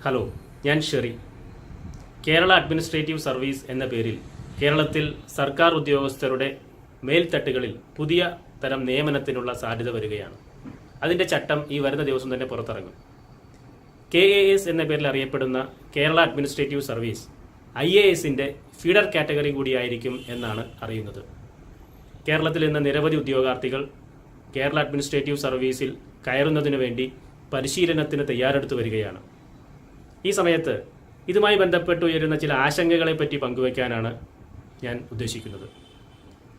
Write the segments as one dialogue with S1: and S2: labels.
S1: Hello, ഞാൻ Sherry. Kerala administrative service എന്ന പേരിൽ കേരളത്തിൽ സർക്കാർ ഉദ്യോഗസ്ഥരുടെ മേൽത്തട്ടുകളിൽ പുതിയ തരം നിയമനത്തിനുള്ള സാധ്യത വരികയാണ്. അതിൻ്റെ ചട്ടം ഈ വരുന്ന ദിവസം തന്നെ പുറത്തിറങ്ങും. KAS എന്ന പേരിൽ അറിയപ്പെടുന്ന കേരള അഡ്മിനിസ്ട്രേറ്റീവ് സർവീസ് IASന്റെ ഫീഡർ കാറ്റഗറി കൂടിയായിരിക്കും എന്നാണ് അറിയുന്നത്. കേരളത്തിൽ ഇന്ന് നിരവധി ഉദ്യോഗാർത്ഥികൾ കേരള അഡ്മിനിസ്ട്രേറ്റീവ് സർവീസിൽ കയറുന്നതിനു വേണ്ടി പരിശീലനത്തിന് തയ്യാറെടുത്തു വരികയാണ്. ഈ സമയത്ത് ഇതുമായി ബന്ധപ്പെട്ട് ഉയരുന്ന ചില ആശങ്കകളെ പറ്റി പങ്കുവയ്ക്കാനാണ് ഞാൻ ഉദ്ദേശിക്കുന്നത്.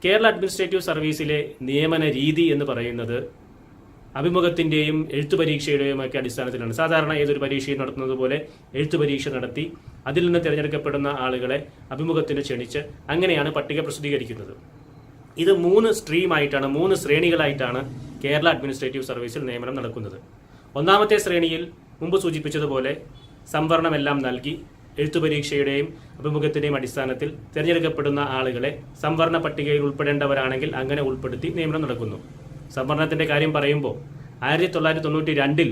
S1: കേരള അഡ്മിനിസ്ട്രേറ്റീവ് സർവീസിലെ നിയമന രീതി എന്ന് പറയുന്നത് അഭിമുഖത്തിൻ്റെയും എഴുത്തു പരീക്ഷയുടെയുമൊക്കെ അടിസ്ഥാനത്തിലാണ്. സാധാരണ ഏതൊരു പരീക്ഷയും നടത്തുന്നത് പോലെ എഴുത്തു പരീക്ഷ നടത്തി അതിൽ നിന്ന് തിരഞ്ഞെടുക്കപ്പെടുന്ന ആളുകളെ അഭിമുഖത്തിന് ക്ഷണിച്ച് അങ്ങനെയാണ് പട്ടിക പ്രസിദ്ധീകരിക്കുന്നത്. ഇത് 3 സ്ട്രീമായിട്ടാണ്, 3 ശ്രേണികളായിട്ടാണ് കേരള അഡ്മിനിസ്ട്രേറ്റീവ് സർവീസിൽ നിയമനം നടക്കുന്നത്. ഒന്നാമത്തെ ശ്രേണിയിൽ മുമ്പ് സൂചിപ്പിച്ചതുപോലെ സംവരണമെല്ലാം നൽകി എഴുത്തു പരീക്ഷയുടെയും അഭിമുഖത്തിൻ്റെയും അടിസ്ഥാനത്തിൽ തിരഞ്ഞെടുക്കപ്പെടുന്ന ആളുകളെ സംവരണ പട്ടികയിൽ ഉൾപ്പെടേണ്ടവരാണെങ്കിൽ അങ്ങനെ ഉൾപ്പെടുത്തി നിയമനം നടക്കുന്നു. സംവരണത്തിൻ്റെ കാര്യം പറയുമ്പോൾ 1992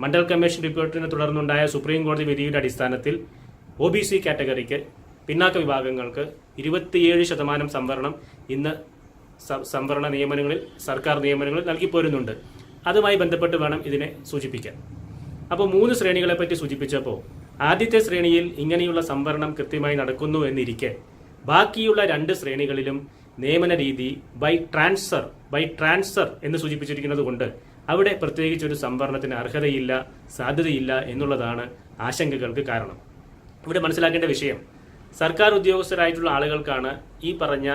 S1: മണ്ഡൽ കമ്മീഷൻ റിപ്പോർട്ടിനെ തുടർന്നുണ്ടായ സുപ്രീം കോടതി വിധിയുടെ അടിസ്ഥാനത്തിൽ OBC കാറ്റഗറിക്ക് പിന്നാക്ക വിഭാഗങ്ങൾക്ക് 27% സംവരണം ഇന്ന് സംവരണ നിയമനങ്ങളിൽ, സർക്കാർ നിയമനങ്ങളിൽ നൽകിപ്പോരുന്നുണ്ട്. അതുമായി ബന്ധപ്പെട്ട് വേണം ഇതിനെ സൂചിപ്പിക്കാൻ. അപ്പോൾ 3 ശ്രേണികളെ പറ്റി സൂചിപ്പിച്ചപ്പോൾ ആദ്യത്തെ ശ്രേണിയിൽ ഇങ്ങനെയുള്ള സംവരണം കൃത്യമായി നടക്കുന്നു എന്നിരിക്കെ ബാക്കിയുള്ള 2 ശ്രേണികളിലും നിയമന രീതി ബൈ ട്രാൻസ്ഫർ എന്ന് സൂചിപ്പിച്ചിരിക്കുന്നത് കൊണ്ട് അവിടെ പ്രത്യേകിച്ചൊരു സംവരണത്തിന് അർഹതയില്ല, സാധ്യതയില്ല എന്നുള്ളതാണ് ആശങ്കകൾക്ക് കാരണം. ഇവിടെ മനസ്സിലാക്കേണ്ട വിഷയം, സർക്കാർ ഉദ്യോഗസ്ഥരായിട്ടുള്ള ആളുകൾക്കാണ് ഈ പറഞ്ഞ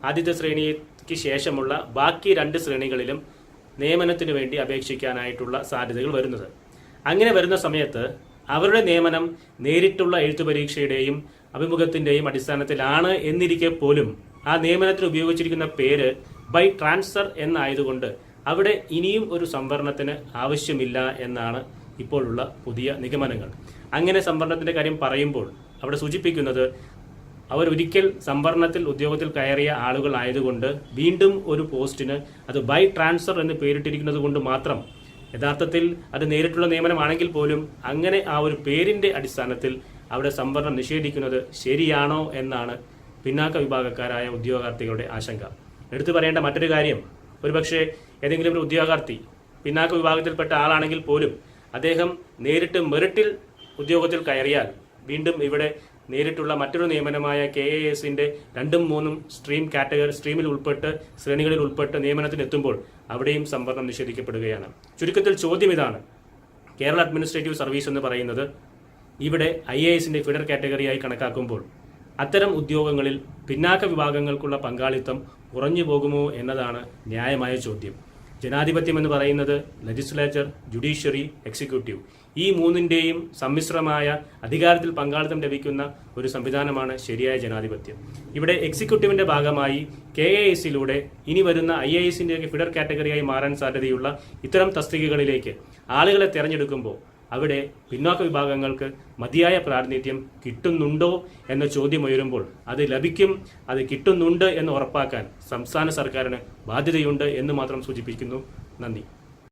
S1: ആദ്യത്തെ ശ്രേണിക്ക് ശേഷമുള്ള ബാക്കി 2 ശ്രേണികളിലും നിയമനത്തിനു വേണ്ടി അപേക്ഷിക്കാനായിട്ടുള്ള സാധ്യതകൾ വരുന്നത്. അങ്ങനെ വരുന്ന സമയത്ത് അവരുടെ നിയമനം നേരിട്ടുള്ള എഴുത്തു പരീക്ഷയുടെയും അഭിമുഖത്തിൻ്റെയും അടിസ്ഥാനത്തിലാണ് എന്നിരിക്കെ പോലും ആ നിയമനത്തിന് ഉപയോഗിച്ചിരിക്കുന്ന പേര് ബൈ ട്രാൻസ്ഫർ എന്നായതുകൊണ്ട് അവിടെ ഇനിയും ഒരു സംവരണത്തിന് ആവശ്യമില്ല എന്നാണ് ഇപ്പോഴുള്ള പുതിയ നിഗമനങ്ങൾ. അങ്ങനെ സംവരണത്തിൻ്റെ കാര്യം പറയുമ്പോൾ അവിടെ സൂചിപ്പിക്കുന്നത് അവരൊരിക്കൽ സംവരണത്തിൽ ഉദ്യോഗത്തിൽ കയറിയ ആളുകൾ ആയതുകൊണ്ട് വീണ്ടും ഒരു പോസ്റ്റിന് അത് ബൈ ട്രാൻസ്ഫർ എന്ന് പേരിട്ടിരിക്കുന്നത് കൊണ്ട് മാത്രം യഥാർത്ഥത്തിൽ അത് നേരിട്ടുള്ള നിയമനമാണെങ്കിൽ പോലും അങ്ങനെ ആ ഒരു പേരിൻ്റെ അടിസ്ഥാനത്തിൽ അവിടെ സംവരണം നിഷേധിക്കുന്നത് ശരിയാണോ എന്നാണ് പിന്നാക്ക വിഭാഗക്കാരായ ഉദ്യോഗാർത്ഥികളുടെ ആശങ്ക. എടുത്തു പറയേണ്ട മറ്റൊരു കാര്യം, ഒരുപക്ഷെ ഏതെങ്കിലും ഒരു ഉദ്യോഗാർത്ഥി പിന്നാക്ക വിഭാഗത്തിൽപ്പെട്ട ആളാണെങ്കിൽ പോലും അദ്ദേഹം നേരിട്ട് മെറിറ്റിൽ ഉദ്യോഗത്തിൽ കയറിയാൽ വീണ്ടും ഇവിടെ നേരിട്ടുള്ള മറ്റൊരു നിയമനമായ KASന്റെ 2-3 സ്ട്രീമിൽ ഉൾപ്പെട്ട് ശ്രേണികളിൽ ഉൾപ്പെട്ട് നിയമനത്തിന് എത്തുമ്പോൾ അവിടെയും സംവരണം നിഷേധിക്കപ്പെടുകയാണ്. ചുരുക്കത്തിൽ ചോദ്യം ഇതാണ്, കേരള അഡ്മിനിസ്ട്രേറ്റീവ് സർവീസ് എന്ന് പറയുന്നത് ഇവിടെ IASന്റെ ഫീഡർ കാറ്റഗറിയായി കണക്കാക്കുമ്പോൾ അത്തരം ഉദ്യോഗങ്ങളിൽ പിന്നാക്ക വിഭാഗങ്ങൾക്കുള്ള പങ്കാളിത്തം കുറഞ്ഞു പോകുമോ എന്നതാണ് ന്യായമായ ചോദ്യം. ജനാധിപത്യം എന്ന് പറയുന്നത് ലെജിസ്ലേച്ചർ, ജുഡീഷ്യറി, എക്സിക്യൂട്ടീവ്, ഈ 3ന്റെയും സമ്മിശ്രമായ അധികാരത്തിൽ പങ്കാളിത്തം ലഭിക്കുന്ന ഒരു സംവിധാനമാണ് ശരിയായ ജനാധിപത്യം. ഇവിടെ എക്സിക്യൂട്ടീവിന്റെ ഭാഗമായി KASലൂടെ ഇനി വരുന്ന IASന്റെ ഫീഡർ കാറ്റഗറിയായി മാറാൻ സാധ്യതയുള്ള ഇത്തരം തസ്തികകളിലേക്ക് ആളുകളെ തിരഞ്ഞെടുക്കുമ്പോൾ അവിടെ പിന്നോക്ക വിഭാഗങ്ങൾക്ക് മതിയായ പ്രാതിനിധ്യം കിട്ടുന്നുണ്ടോ എന്ന ചോദ്യം ഉയരുമ്പോൾ അത് ലഭിക്കും, അത് കിട്ടുന്നുണ്ട് എന്ന് ഉറപ്പാക്കാൻ സംസ്ഥാന സർക്കാരിന് ബാധ്യതയുണ്ട് എന്ന് മാത്രം സൂചിപ്പിക്കുന്നു. നന്ദി.